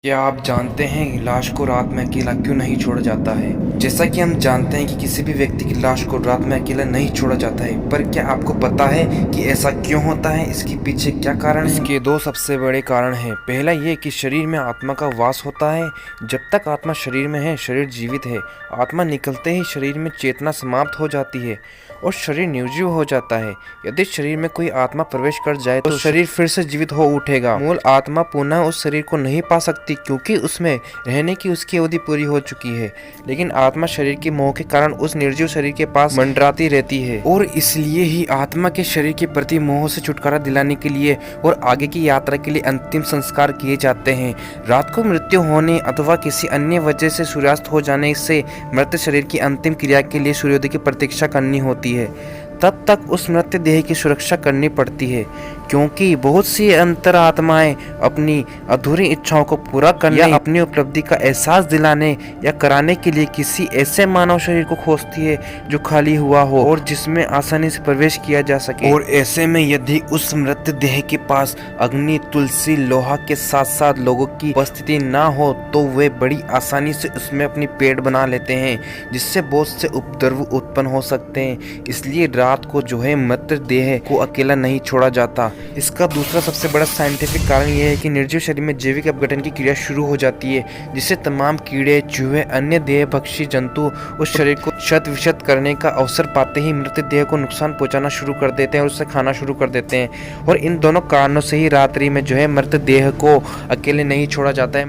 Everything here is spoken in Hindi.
क्या आप जानते हैं लाश को रात में अकेला क्यों नहीं छोड़ा जाता है? जैसा कि हम जानते हैं कि किसी भी व्यक्ति की लाश को रात में अकेला नहीं छोड़ा जाता है, पर क्या आपको पता है कि ऐसा क्यों होता है? इसके पीछे क्या कारण है? इसके दो सबसे बड़े कारण हैं। पहला ये कि शरीर में आत्मा का वास होता है। जब तक आत्मा शरीर में है, शरीर जीवित है। आत्मा निकलते ही शरीर में चेतना समाप्त हो जाती है और शरीर निर्जीव हो जाता है। यदि शरीर में कोई आत्मा प्रवेश कर जाए तो शरीर फिर से जीवित हो उठेगा। मूल आत्मा पुनः उस शरीर को नहीं पा सकती क्योंकि उसमें रहने की उसकी अवधि पूरी हो चुकी है। लेकिन आत्मा शरीर के मोह के कारण उस निर्जीव शरीर के पास मंडराती रहती है और इसलिए ही आत्मा के शरीर के प्रति मोह से छुटकारा दिलाने के लिए और आगे की यात्रा के लिए अंतिम संस्कार किए जाते हैं। रात को मृत्यु होने अथवा किसी अन्य वजह से सूर्यास्त हो जाने से मृत शरीर की अंतिम क्रिया के लिए सूर्योदय की प्रतीक्षा करनी होती है। तब तक उस मृत देह की सुरक्षा करनी पड़ती है क्योंकि बहुत सी अंतरात्माएं अपनी अधूरी इच्छाओं को पूरा करने या अपनी उपलब्धि का एहसास दिलाने या कराने के लिए किसी ऐसे मानव शरीर को खोजती है जो खाली हुआ हो और जिसमें आसानी से प्रवेश किया जा सके। और ऐसे में यदि उस मृत देह के पास अग्नि, तुलसी, लोहा के साथ साथ लोगों की उपस्थिति ना हो तो वे बड़ी आसानी से उसमें अपनी पेड़ बना लेते हैं, जिससे बहुत से उपद्रव उत्पन्न हो सकते हैं। इसलिए रात को जो है मृत देह को अकेला नहीं छोड़ा जाता। इसका दूसरा सबसे बड़ा साइंटिफिक कारण यह है कि निर्जीव शरीर में जैविक अपघटन की क्रिया शुरू हो जाती है, जिससे तमाम कीड़े, चूहे, अन्य देह भक्षी जंतु उस शरीर को शत विशत करने का अवसर पाते ही मृत देह को नुकसान पहुंचाना शुरू कर देते हैं और उसे खाना शुरू कर देते हैं। और इन दोनों कारणों से ही रात्रि में जो है मृत देह को अकेले नहीं छोड़ा जाता है।